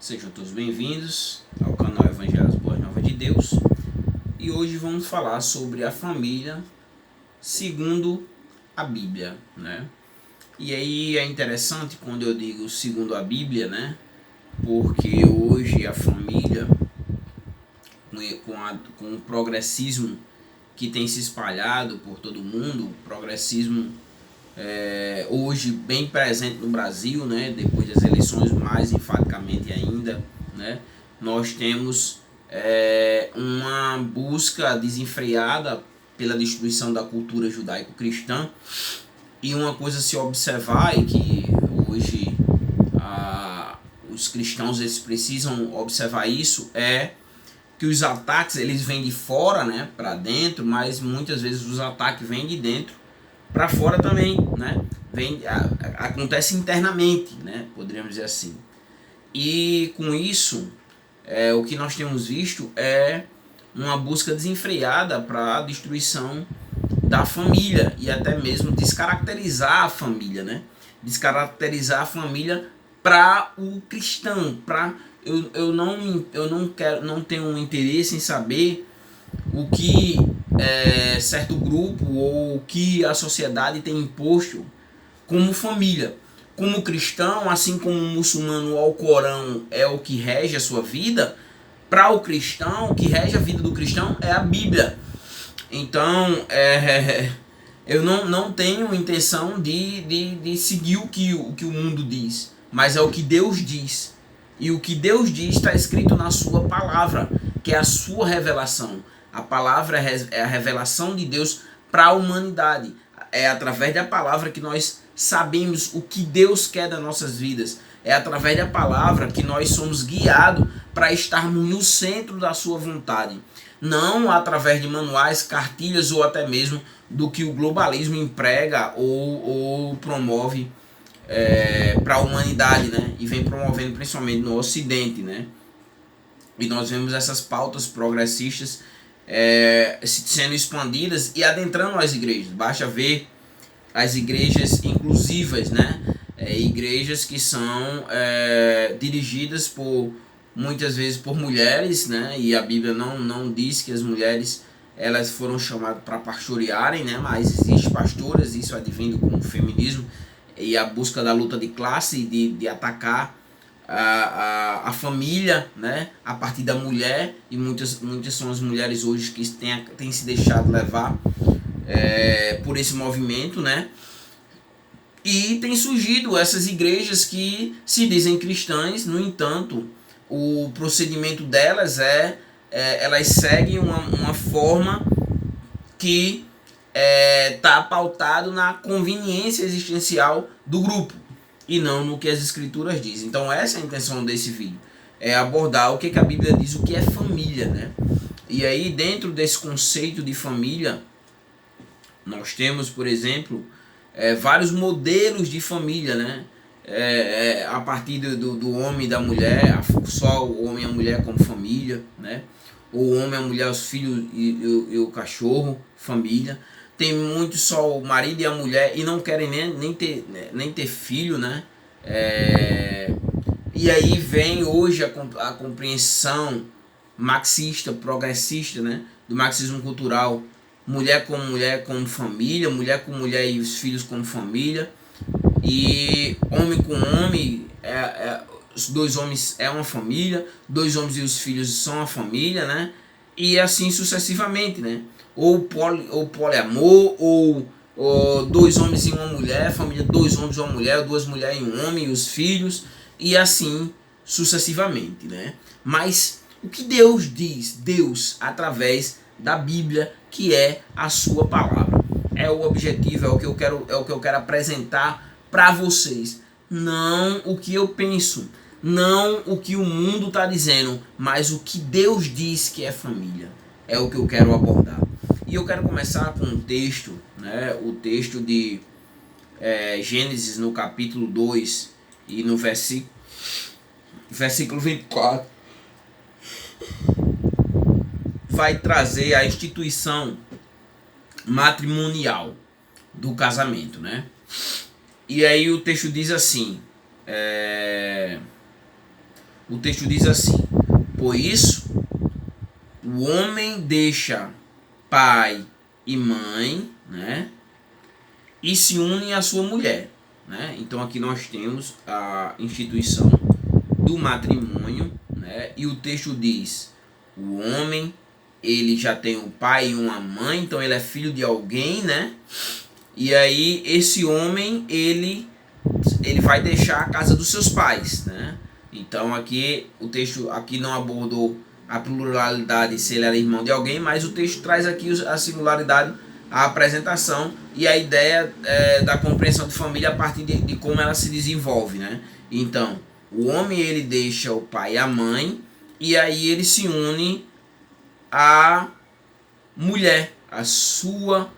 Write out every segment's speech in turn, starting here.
Sejam todos bem-vindos ao canal Evangelhos Boas Novas de Deus. E hoje vamos falar sobre a família segundo a Bíblia, né? E aí é interessante quando eu digo segundo a Bíblia, né? Porque hoje a família, com o progressismo que tem se espalhado por todo mundo, o progressismo hoje bem presente no Brasil, né, depois das eleições mais enfaticamente ainda, né, nós temos uma busca desenfreada pela destruição da cultura judaico-cristã. E uma coisa a se observar e que hoje os cristãos eles precisam observar isso é que os ataques eles vêm de fora, né, para dentro, mas muitas vezes os ataques vêm de dentro para fora também, né? Acontece internamente, né? Poderíamos dizer assim. E com isso, o que nós temos visto é uma busca desenfreada para a destruição da família e até mesmo descaracterizar a família, né? Descaracterizar a família para o cristão, para não tenho um interesse em saber o que certo grupo ou o que a sociedade tem imposto como família. Como cristão, assim como o muçulmano, o Alcorão é o que rege a sua vida, para o cristão, o que rege a vida do cristão é a Bíblia. Então, eu não tenho intenção de seguir o que o mundo diz, mas é o que Deus diz. E o que Deus diz está escrito na sua palavra, que é a sua revelação. A palavra é a revelação de Deus para a humanidade. É através da palavra que nós sabemos o que Deus quer das nossas vidas. É através da palavra que nós somos guiados para estarmos no centro da sua vontade. Não através de manuais, cartilhas ou até mesmo do que o globalismo emprega ou promove para a humanidade, né? E vem promovendo principalmente no Ocidente, né? E nós vemos essas pautas progressistas sendo expandidas e adentrando as igrejas. Basta ver as igrejas inclusivas, né? Igrejas que são dirigidas por muitas vezes por mulheres, né? E a Bíblia não diz que as mulheres elas foram chamadas para pastorearem, né? Mas existem pastoras, isso advindo com o feminismo e a busca da luta de classe, de atacar a família, né, a partir da mulher. E muitas são as mulheres hoje que têm se deixado levar por esse movimento, né? E tem surgido essas igrejas que se dizem cristãs, no entanto, o procedimento delas elas seguem uma forma que está pautado na conveniência existencial do grupo e não no que as escrituras dizem. Então essa é a intenção desse vídeo, é abordar o que a Bíblia diz, o que é família, né? E aí dentro desse conceito de família, nós temos, por exemplo, vários modelos de família, né? A partir do homem e da mulher, só o homem e a mulher como família, né? O homem, a mulher, os filhos e o cachorro, família. Tem muito só o marido e a mulher e não querem nem ter filho, né? E aí vem hoje a compreensão marxista, progressista, né? Do marxismo cultural. Mulher como família, mulher com mulher e os filhos como família. E homem com homem, os dois homens é uma família, dois homens e os filhos são uma família, né? E assim sucessivamente, né? Ou poliamor, ou dois homens e uma mulher, família dois homens e uma mulher, ou duas mulheres e um homem e os filhos, e assim sucessivamente, né? Mas o que Deus diz? Deus, através da Bíblia, que é a sua palavra. É o objetivo, é o que eu quero apresentar para vocês. Não o que eu penso, não o que o mundo está dizendo, mas o que Deus diz que é família. É o que eu quero abordar. E eu quero começar com um texto, né? O texto de Gênesis no capítulo 2 e no versículo 24. Vai trazer a instituição matrimonial do casamento, né? E aí o texto diz assim: o texto diz assim: por isso, o homem deixa pai e mãe, né, e se une à sua mulher, né? Então aqui nós temos a instituição do matrimônio, né? E o texto diz: o homem, ele já tem um pai e uma mãe, então ele é filho de alguém, né? E aí esse homem, ele vai deixar a casa dos seus pais, né? Então aqui o texto aqui não abordou a pluralidade se ele era irmão de alguém, mas o texto traz aqui a singularidade, a apresentação e a ideia da compreensão de família a partir de como ela se desenvolve, né? Então o homem, ele deixa o pai e a mãe, e aí ele se une à mulher, a sua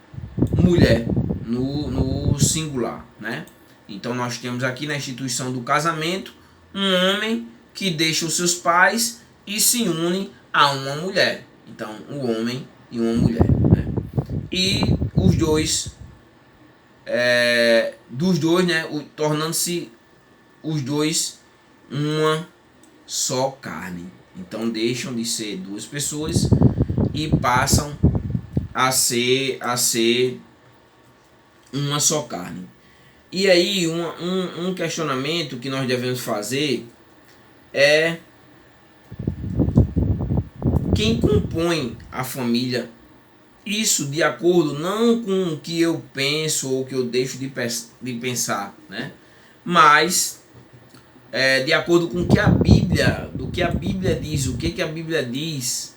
mulher, no singular, né? Então nós temos aqui na instituição do casamento um homem que deixa os seus pais e se une a uma mulher. Então, um homem e uma mulher, né? E os dois, né, tornando-se os dois uma só carne. Então deixam de ser duas pessoas e passam a ser uma só carne. E aí um questionamento que nós devemos fazer é: quem compõe a família? Isso de acordo não com o que eu penso ou que eu deixo de pensar, né? Mas de acordo com o que a Bíblia, diz, o que a Bíblia diz,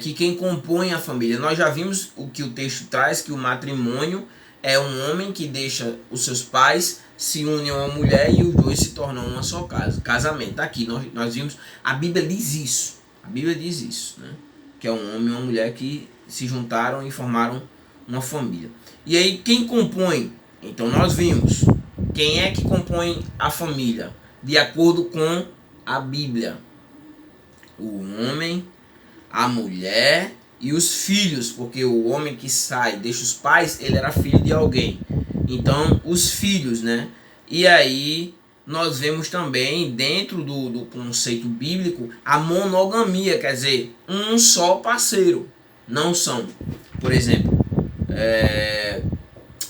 que quem compõe a família. Nós já vimos o que o texto traz, que o matrimônio é um homem que deixa os seus pais, se une a uma mulher e os dois se tornam uma só casa. Casamento. Aqui nós vimos, a Bíblia diz isso. A Bíblia diz isso, né? Que é um homem e uma mulher que se juntaram e formaram uma família. E aí quem compõe? Então nós vimos quem é que compõe a família de acordo com a Bíblia: o homem, a mulher e os filhos, porque o homem que sai, deixa os pais, ele era filho de alguém. Então os filhos, né? E aí nós vemos também dentro do conceito bíblico a monogamia, quer dizer, um só parceiro. Não são, por exemplo,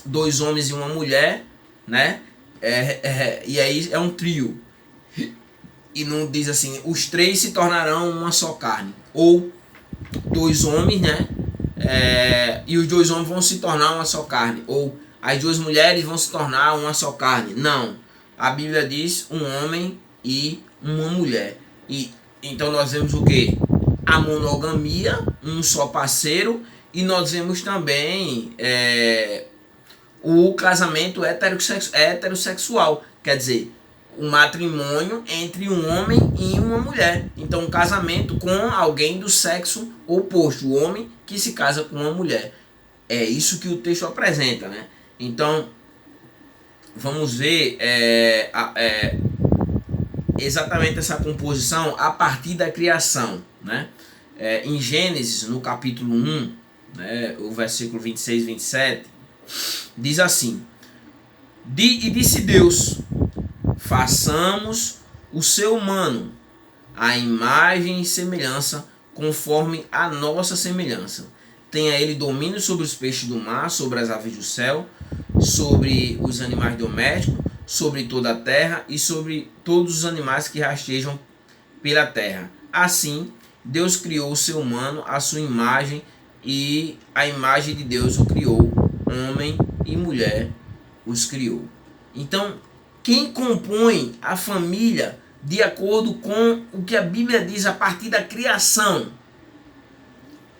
dois homens e uma mulher, né? E aí é um trio. E não diz assim: os três se tornarão uma só carne. Ou dois homens, né? E os dois homens vão se tornar uma só carne. Ou as duas mulheres vão se tornar uma só carne. Não. A Bíblia diz um homem e uma mulher. E então nós vemos o que? A monogamia, um só parceiro. E nós vemos também o casamento heterossexual. Quer dizer, um matrimônio entre um homem e uma mulher. Então um casamento com alguém do sexo oposto. O homem que se casa com uma mulher. É isso que o texto apresenta, né? Então vamos ver exatamente essa composição a partir da criação, né? Em Gênesis, no capítulo 1, né, o versículo 26 e 27, diz assim: e disse Deus: façamos o ser humano à imagem e semelhança, conforme a nossa semelhança. Tenha ele domínio sobre os peixes do mar, sobre as aves do céu, sobre os animais domésticos, sobre toda a terra e sobre todos os animais que rastejam pela terra. Assim, Deus criou o ser humano à sua imagem, e a imagem de Deus o criou, homem e mulher os criou. Então, quem compõe a família de acordo com o que a Bíblia diz a partir da criação?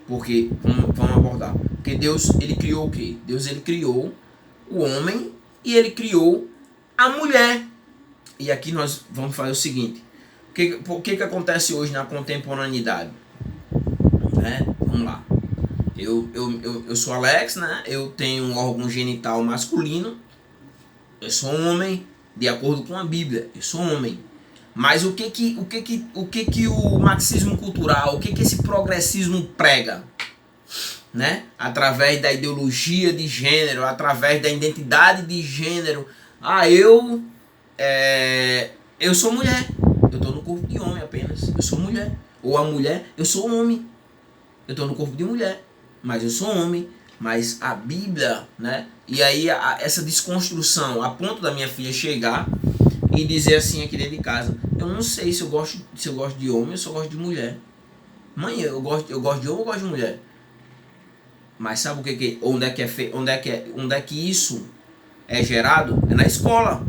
Porque, vamos abordar, porque Deus, ele criou o quê? Deus, ele criou o homem e ele criou a mulher. E aqui nós vamos fazer o seguinte: o que acontece hoje na contemporaneidade? Vamos lá. Eu sou Alex, né? Eu tenho um órgão genital masculino. Eu sou homem, de acordo com a Bíblia. Eu sou homem. Mas o que o marxismo cultural, o que esse progressismo prega, né? Através da ideologia de gênero, através da identidade de gênero. Eu sou mulher. eu estou no corpo de homem apenas, eu sou mulher. Ou a mulher, eu sou homem, eu estou no corpo de mulher, mas eu sou homem. Mas a Bíblia, né? E aí essa desconstrução, a ponto da minha filha chegar e dizer assim aqui dentro de casa: eu não sei se eu gosto de homem ou se eu gosto de mulher. Mãe, eu gosto de homem ou gosto de mulher? Mas sabe o que onde é que isso é gerado? É na escola.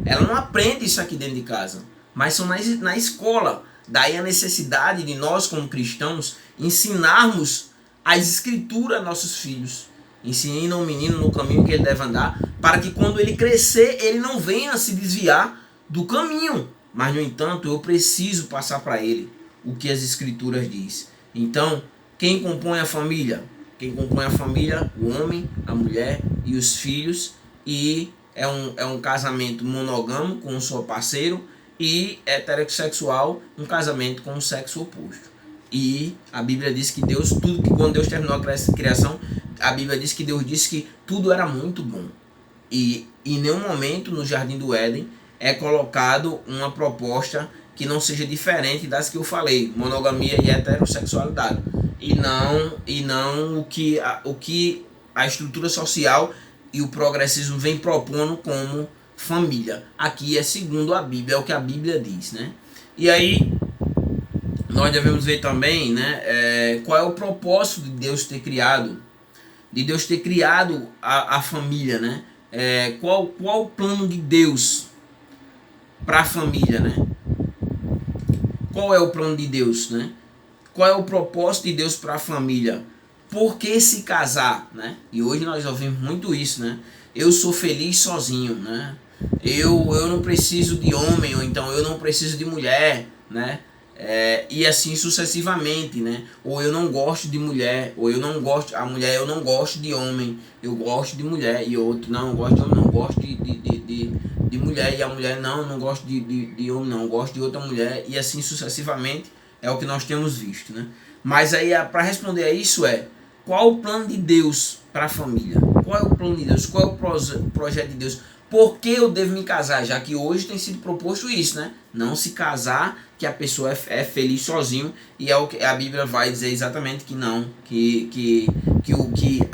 Ela não aprende isso aqui dentro de casa, mas são na escola. Daí a necessidade de nós, como cristãos, ensinarmos as escrituras a nossos filhos. Ensinando o menino no caminho que ele deve andar, para que quando ele crescer, ele não venha se desviar do caminho. Mas, no entanto, eu preciso passar para ele o que as escrituras diz. Então, quem compõe a família? Quem compõe a família? O homem, a mulher e os filhos. E é um casamento monogâmico com o seu parceiro, e heterossexual, um casamento com o sexo oposto. E a Bíblia diz que quando Deus terminou a criação, a Bíblia diz que Deus disse que tudo era muito bom. E em nenhum momento no Jardim do Éden é colocado uma proposta que não seja diferente das que eu falei, monogamia e heterossexualidade. E não o que a estrutura social e o progressismo vem propondo como família. Aqui é segundo a Bíblia, é o que a Bíblia diz, né? E aí nós devemos ver também, né, qual é o propósito de Deus ter criado, a família, né? Qual o plano de Deus para a família, né? Qual é o plano de Deus, né? Qual é o propósito de Deus para a família? Por que se casar, né? E hoje nós ouvimos muito isso, né? Eu sou feliz sozinho, né? Eu não preciso de homem, ou então eu não preciso de mulher, né? E assim sucessivamente, né? Ou eu não gosto de mulher, ou eu não gosto, a mulher, eu não gosto de homem, eu gosto de mulher, e outro, não, eu gosto de homem, não, gosto de mulher, e a mulher, não gosto de homem, não, gosto de outra mulher, e assim sucessivamente, é o que nós temos visto, né? Mas aí, para responder a isso qual o plano de Deus para a família? Qual é o plano de Deus? Qual é o projeto de Deus? Por que eu devo me casar? Já que hoje tem sido proposto isso, né? Não se casar, que a pessoa é feliz sozinho, e é o que a Bíblia vai dizer exatamente que não, que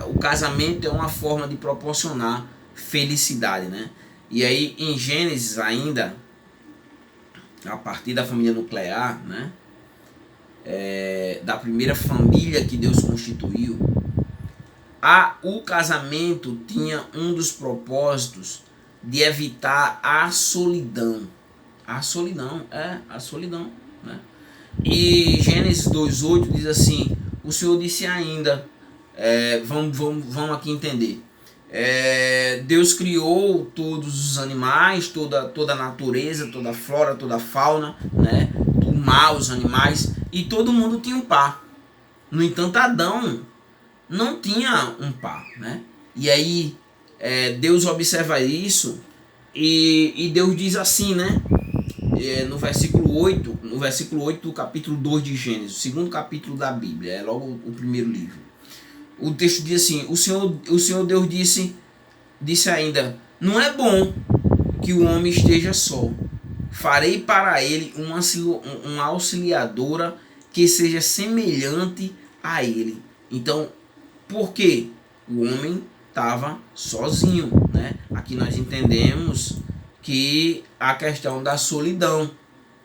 o casamento é uma forma de proporcionar felicidade, né? E aí em Gênesis ainda, a partir da família nuclear, né? Da primeira família que Deus constituiu, o casamento tinha um dos propósitos de evitar a solidão. A solidão, né? E Gênesis 2:8 diz assim: o Senhor disse ainda, vamos aqui entender. Deus criou todos os animais, toda a natureza, toda a flora, toda a fauna, né? O mar, os animais, e todo mundo tinha um par. No entanto, Adão não tinha um par, né? E aí Deus observa isso e Deus diz assim, né? No versículo 8 do capítulo 2 de Gênesis, o segundo capítulo da Bíblia, é logo o primeiro livro. O texto diz assim: o Senhor Deus disse ainda, não é bom que o homem esteja só. Farei para ele uma auxiliadora que seja semelhante a ele. Então, por que o homem estava sozinho, né? Aqui nós entendemos que a questão da solidão.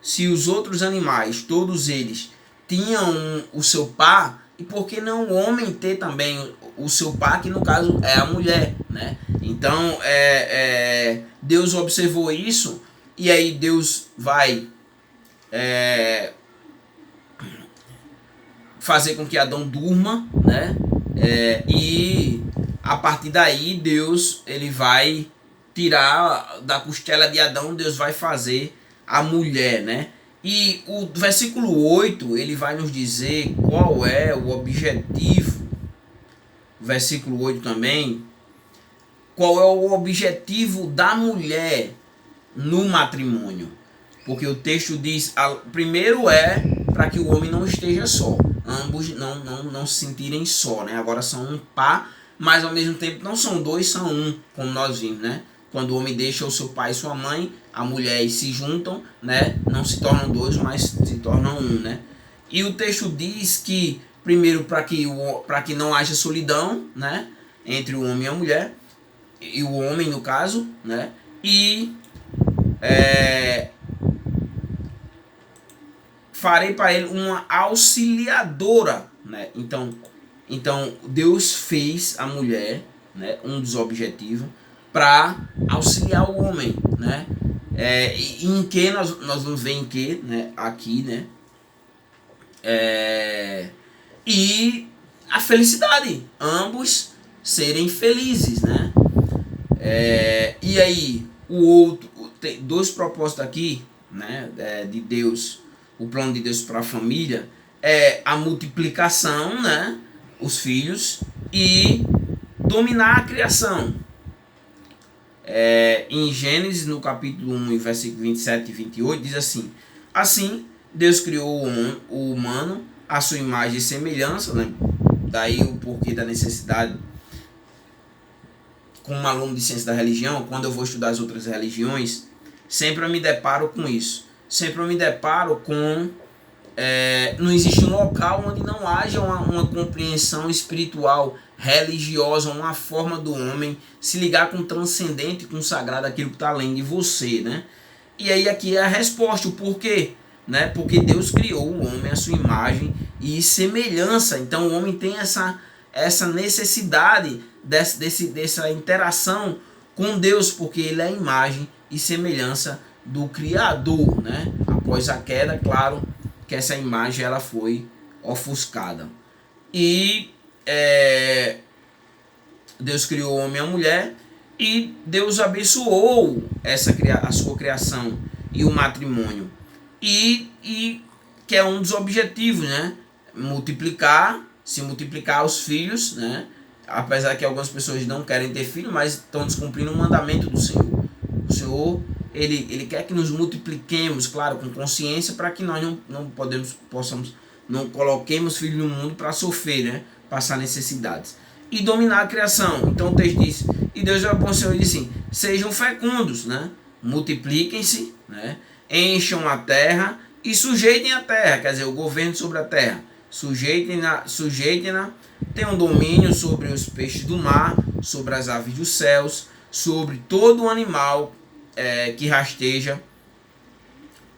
Se os outros animais, todos eles, tinham o seu par, e por que não o homem ter também o seu par, que no caso é a mulher, né? Então, Deus observou isso, e aí Deus vai fazer com que Adão durma, né? E a partir daí Deus ele vai tirar da costela de Adão, Deus vai fazer a mulher, né? E o versículo 8 ele vai nos dizer qual é o objetivo. Versículo 8 também, qual é o objetivo da mulher no matrimônio. Porque o texto diz, primeiro para que o homem não esteja só, ambos não se sentirem só, né? Agora são um par, mas ao mesmo tempo não são dois, são um, como nós vimos, né? Quando o homem deixa o seu pai e sua mãe, a mulher e se juntam, né? Não se tornam dois, mas se tornam um, né? E o texto diz que, primeiro, para que não haja solidão, né? Entre o homem e a mulher, e o homem no caso, né? E farei para ele uma auxiliadora, né? Então Deus fez a mulher, né? Um dos objetivos para auxiliar o homem, né? Em que nós vamos ver em que, né? Aqui, né? E a felicidade, ambos serem felizes, né? E aí o outro tem dois propósitos aqui, né? De Deus, o plano de Deus para a família é a multiplicação, né? Os filhos e dominar a criação. Em Gênesis, no capítulo 1, versículo 27 e 28, diz assim: assim Deus criou o humano à sua imagem e semelhança, né? Daí o porquê da necessidade. Como aluno de ciência da religião, quando eu vou estudar as outras religiões, sempre eu me deparo com isso. Sempre eu me deparo com... não existe um local onde não haja uma compreensão espiritual, religiosa, uma forma do homem se ligar com o transcendente, com o sagrado, aquilo que está além de você, né? E aí aqui é a resposta, o porquê, né? Porque Deus criou o homem à sua imagem e semelhança. Então o homem tem essa necessidade dessa interação com Deus, porque ele é a imagem e semelhança do Criador, né? Após a queda, claro que essa imagem ela foi ofuscada. E Deus criou o homem e a mulher, e Deus abençoou a sua criação e o matrimônio. E que é um dos objetivos, né? Se multiplicar os filhos, né? Apesar que algumas pessoas não querem ter filho, mas estão descumprindo o mandamento do Senhor. O Senhor, ele quer que nos multipliquemos, claro, com consciência, para que nós não coloquemos filho no mundo para sofrer, né? Passar necessidades. E dominar a criação. Então o texto diz: e Deus abençoou e disse assim: sejam fecundos, né? Multipliquem-se, né? Encham a terra e sujeitem a terra, quer dizer, o governo sobre a terra. Sujeitem-na, tenham domínio sobre os peixes do mar, sobre as aves dos céus, sobre todo o animal que rasteja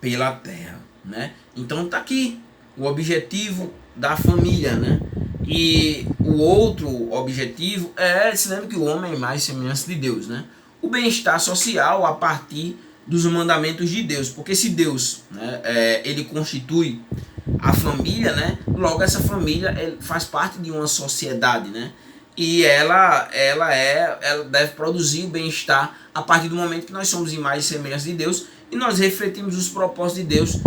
pela terra, né? Então está aqui o objetivo da família, né? E o outro objetivo se lembra que o homem é a imagem e semelhança de Deus, né? O bem-estar social a partir dos mandamentos de Deus, porque se Deus, né, ele constitui a família, né? Logo essa família faz parte de uma sociedade, né? E ela deve produzir o bem-estar a partir do momento que nós somos imagem e semelhança de Deus e nós refletimos os propósitos de Deus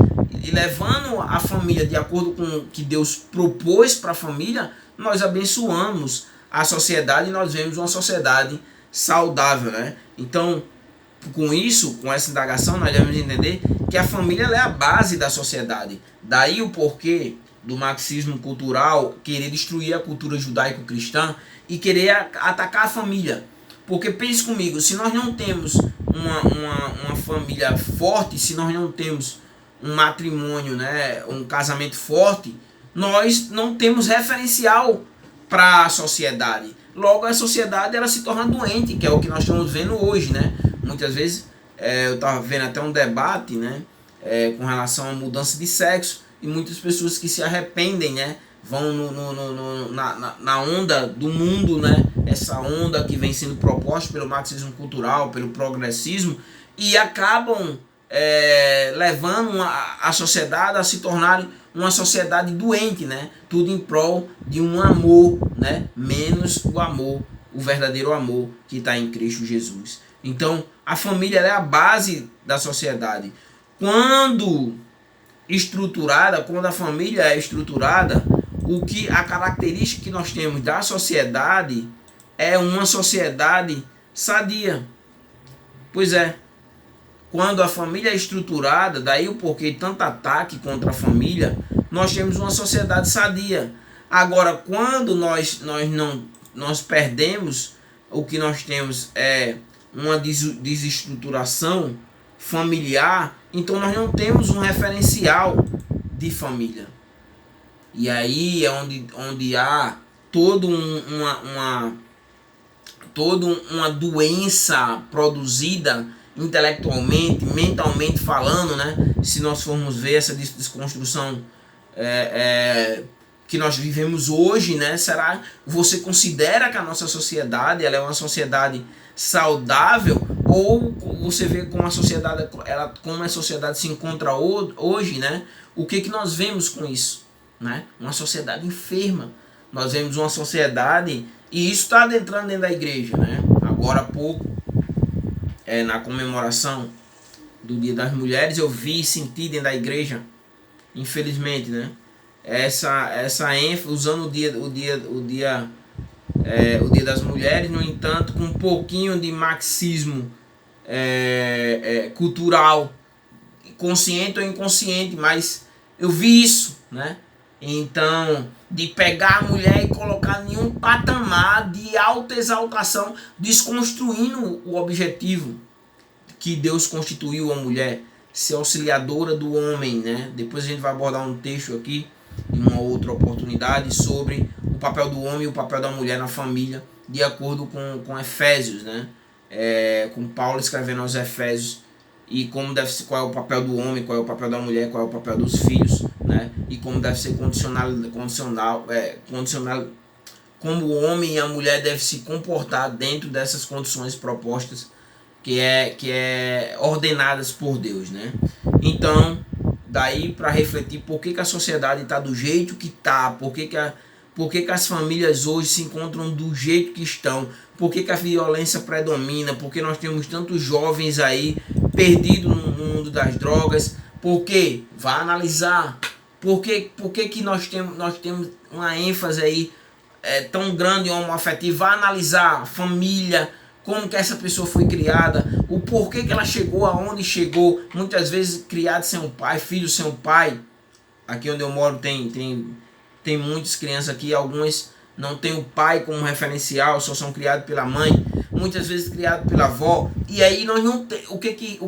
e levando a família de acordo com o que Deus propôs para a família, nós abençoamos a sociedade e nós vemos uma sociedade saudável, né? Então, com isso, com essa indagação, nós devemos entender que a família é a base da sociedade. Daí o porquê do marxismo cultural querer destruir a cultura judaico-cristã e querer atacar a família. Porque pense comigo, se nós não temos uma família forte, se nós não temos um matrimônio, né, um casamento forte, nós não temos referencial para a sociedade. Logo a sociedade ela se torna doente, que é o que nós estamos vendo hoje, né? Muitas vezes eu estava vendo até um debate, né, com relação à mudança de sexo, e muitas pessoas que se arrependem, né, vão na onda do mundo, né, essa onda que vem sendo proposta pelo marxismo cultural, pelo progressismo, e acabam levando a sociedade a se tornar uma sociedade doente, né, tudo em prol de um amor, né, menos o amor, o verdadeiro amor que está em Cristo Jesus. Então a família é a base da sociedade. Quando a família é estruturada, a característica que nós temos da sociedade é uma sociedade sadia. Pois é, quando a família é estruturada, daí o porquê tanto ataque contra a família, nós temos uma sociedade sadia. Agora, quando nós perdemos, o que nós temos é uma desestruturação, familiar, então nós não temos um referencial de família. E aí é onde há toda uma doença produzida intelectualmente, mentalmente falando, né? Se nós formos ver essa desconstrução que nós vivemos hoje, né? Será você considera que a nossa sociedade ela é uma sociedade saudável, ou você vê como a sociedade se encontra hoje, né? O que nós vemos com isso, né? Uma sociedade enferma. Nós vemos uma sociedade, e isso está entrando dentro da igreja, né? Agora há pouco, na comemoração do Dia das Mulheres, eu vi e senti dentro da igreja, infelizmente, né? Essa ênfase, usando o dia das mulheres, no entanto, com um pouquinho de marxismo cultural, consciente ou inconsciente, mas eu vi isso, né? Então, de pegar a mulher e colocar em um patamar de alta exaltação, desconstruindo o objetivo que Deus constituiu a mulher, ser auxiliadora do homem, né? Depois a gente vai abordar um texto aqui, em uma outra oportunidade, sobre o papel do homem e o papel da mulher na família, de acordo com Efésios, né? Com Paulo escrevendo aos Efésios, e como deve ser, qual é o papel do homem, qual é o papel da mulher, qual é o papel dos filhos, né? E como deve ser condicional, como o homem e a mulher devem se comportar dentro dessas condições propostas que é ordenadas por Deus, né? Então, daí para refletir por que a sociedade está do jeito que está, por que as famílias hoje se encontram do jeito que estão, por que a violência predomina, porque nós temos tantos jovens aí perdidos no mundo das drogas. Porque vá analisar por que nós temos uma ênfase aí tão grande em homoafetivo. Vá analisar família, como que essa pessoa foi criada, o porquê que ela chegou aonde chegou, muitas vezes criada sem um pai, filho sem um pai. Aqui onde eu moro tem muitas crianças aqui, algumas não têm o pai como referencial, só são criados pela mãe, muitas vezes criados pela avó. E aí nós não tem, o que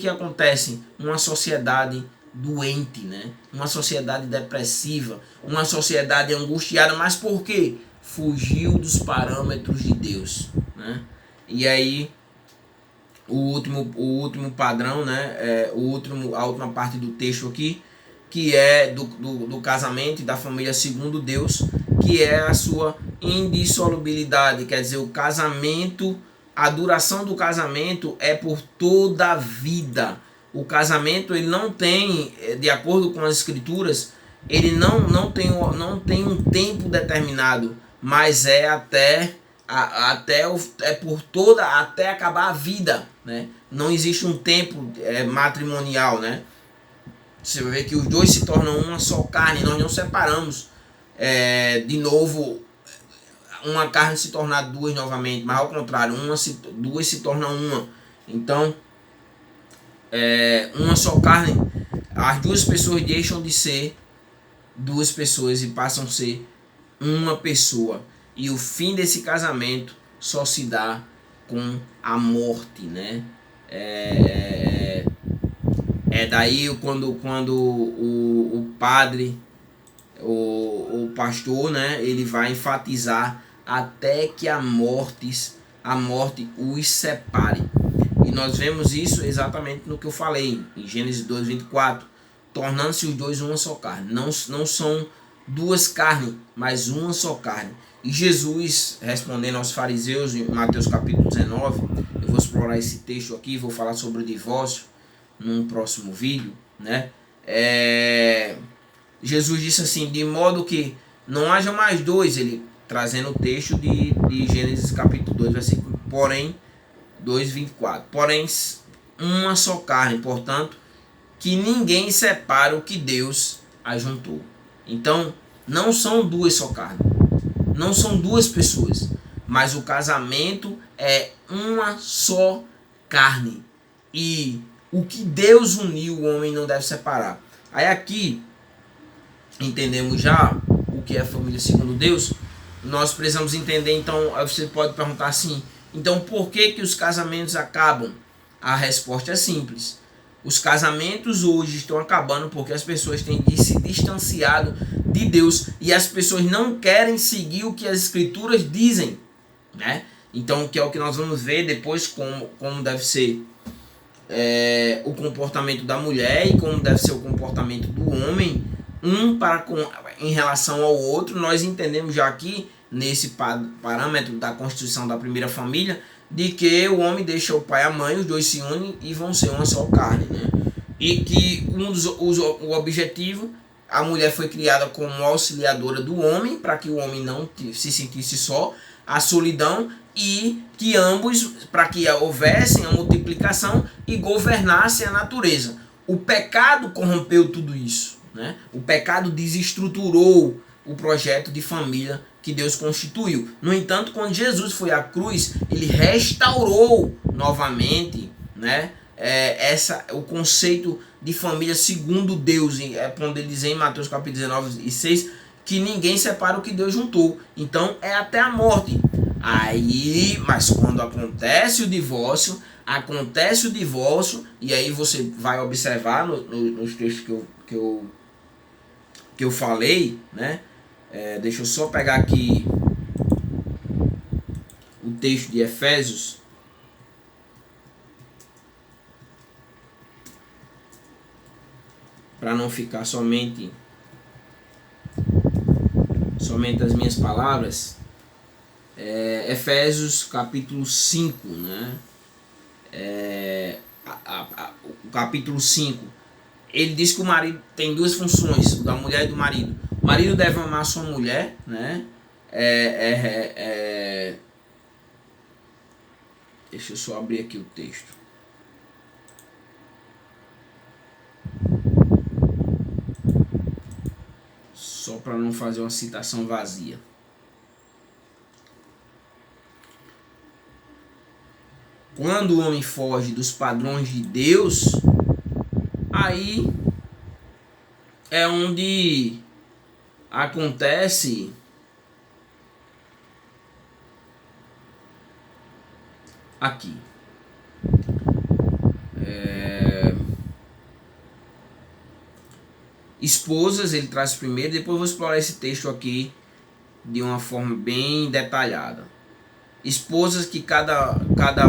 acontece? Uma sociedade doente, né? Uma sociedade depressiva, uma sociedade angustiada, mas por quê? Fugiu dos parâmetros de Deus, né? E aí o último padrão, né? A última parte do texto aqui, que é do casamento e da família segundo Deus, que é a sua indissolubilidade. Quer dizer, o casamento, a duração do casamento é por toda a vida. O casamento, ele não tem, de acordo com as escrituras, ele não tem um tempo determinado, mas até acabar a vida, né? Não existe um tempo matrimonial, né? Você vai ver que os dois se tornam uma só carne. Nós não separamos de novo uma carne se tornar duas novamente, mas ao contrário, duas se tornam uma. Então, uma só carne, as duas pessoas deixam de ser duas pessoas e passam a ser uma pessoa. E o fim desse casamento só se dá com a morte, né? Daí quando o padre, o pastor, né, ele vai enfatizar até que a morte os separe. E nós vemos isso exatamente no que eu falei, em Gênesis 2:24, tornando-se os dois uma só carne. Não são duas carnes, mas uma só carne. E Jesus, respondendo aos fariseus, em Mateus capítulo 19, eu vou explorar esse texto aqui, vou falar sobre o divórcio num próximo vídeo, né? Jesus disse assim, de modo que não haja mais dois, ele trazendo o texto de Gênesis capítulo 2, versículo, porém, 2:24, porém, uma só carne, portanto, que ninguém separa o que Deus ajuntou. Então, não são duas só carne, não são duas pessoas, mas o casamento é uma só carne. E o que Deus uniu, o homem não deve separar. Aí aqui, entendemos já o que é a família segundo Deus. Nós precisamos entender, então, aí você pode perguntar assim, então por que os casamentos acabam? A resposta é simples. Os casamentos hoje estão acabando porque as pessoas têm se distanciado de Deus e as pessoas não querem seguir o que as escrituras dizem, né? Então, que é o que nós vamos ver depois, como deve ser o comportamento da mulher e como deve ser o comportamento do homem, em relação ao outro. Nós entendemos já aqui, nesse parâmetro da constituição da primeira família, de que o homem deixa o pai e a mãe, os dois se unem e vão ser uma só carne, né? E que o objetivo, a mulher foi criada como auxiliadora do homem, para que o homem não se sentisse só, a solidão, e que ambos, para que houvesse a multiplicação e governasse a natureza. O pecado corrompeu tudo isso, né? O pecado desestruturou o projeto de família que Deus constituiu. No entanto, quando Jesus foi à cruz, ele restaurou novamente, né, o conceito de família segundo Deus. Quando ele diz em Mateus capítulo 19 e 6 que ninguém separa o que Deus juntou. Então é até a morte. Mas quando acontece o divórcio, e aí você vai observar nos textos que eu falei, né? Deixa eu só pegar aqui o texto de Efésios, para não ficar somente as minhas palavras. Efésios capítulo 5, né? O capítulo 5, ele diz que o marido tem duas funções, da mulher e do marido. O marido deve amar sua mulher, né? Deixa eu só abrir aqui o texto. Só para não fazer uma citação vazia. Quando o homem foge dos padrões de Deus, aí é onde acontece aqui. Esposas, ele traz primeiro, depois eu vou explorar esse texto aqui de uma forma bem detalhada. Esposas, que cada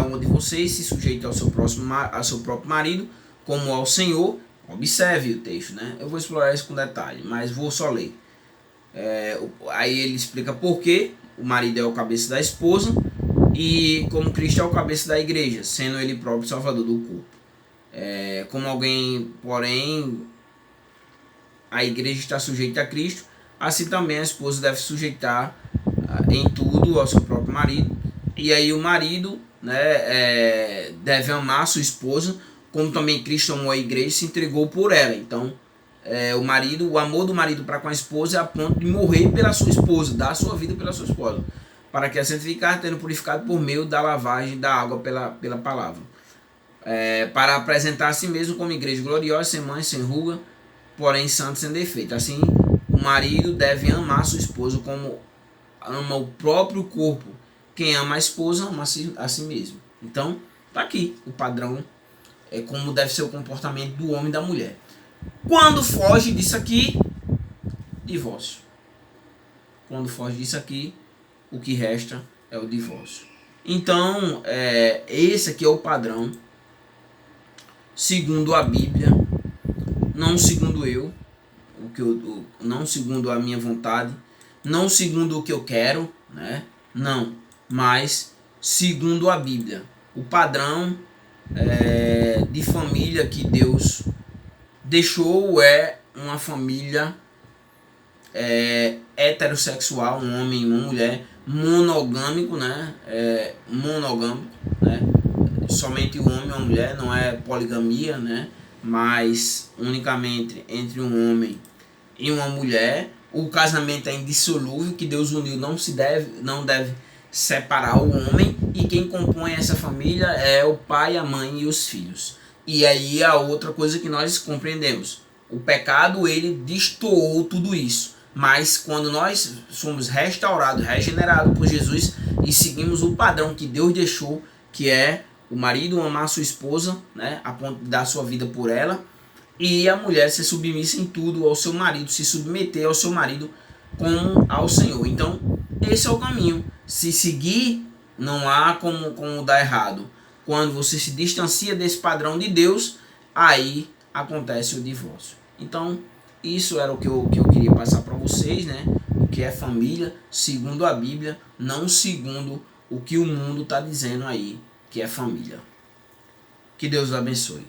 um de vocês se sujeite ao seu próprio marido, como ao Senhor. Observe o texto, né? Eu vou explorar isso com detalhe, mas vou só ler. Aí ele explica por que o marido é o cabeça da esposa e como Cristo é o cabeça da igreja, sendo ele próprio salvador do corpo. Como alguém, porém, a igreja está sujeita a Cristo, assim também a esposa deve sujeitar em tudo ao seu próprio marido. E aí o marido, né, deve amar a sua esposa, como também Cristo amou a igreja e se entregou por ela. Então, o amor do marido para com a esposa é a ponto de morrer pela sua esposa, dar a sua vida pela sua esposa, para que a santificar, tendo purificado por meio da lavagem da água pela palavra. Para apresentar a si mesmo como igreja gloriosa, sem mancha, sem ruga, porém santo, sem defeito. Assim, o marido deve amar a sua esposa como ama o próprio corpo. Quem ama a esposa ama a si mesmo. Então, tá aqui o padrão, como deve ser o comportamento do homem e da mulher. Quando foge disso aqui, divórcio. Quando foge disso aqui, o que resta é o divórcio. Então, esse aqui é o padrão, segundo a Bíblia, não segundo eu, não segundo a minha vontade, não segundo o que eu quero, né? Não, mas segundo a Bíblia. O padrão de família que Deus deixou é uma família heterossexual, um homem e uma mulher, monogâmico, né? Monogâmico, né? Somente o homem e uma mulher, não é poligamia, né? Mas unicamente entre um homem e uma mulher. O casamento é indissolúvel, que Deus uniu, não deve separar o homem, e quem compõe essa família é o pai, a mãe e os filhos. E aí a outra coisa que nós compreendemos, o pecado, ele destoou tudo isso, mas quando nós somos restaurados, regenerados por Jesus e seguimos o padrão que Deus deixou, que é o marido amar a sua esposa, né, a ponto de dar sua vida por ela, e a mulher ser submissa em tudo ao seu marido, se submeter ao seu marido como ao Senhor. Então, esse é o caminho. Se seguir, não há como dar errado. Quando você se distancia desse padrão de Deus, aí acontece o divórcio. Então, isso era o que eu queria passar para vocês, né? O que é família, segundo a Bíblia, não segundo o que o mundo está dizendo aí, que é família. Que Deus os abençoe.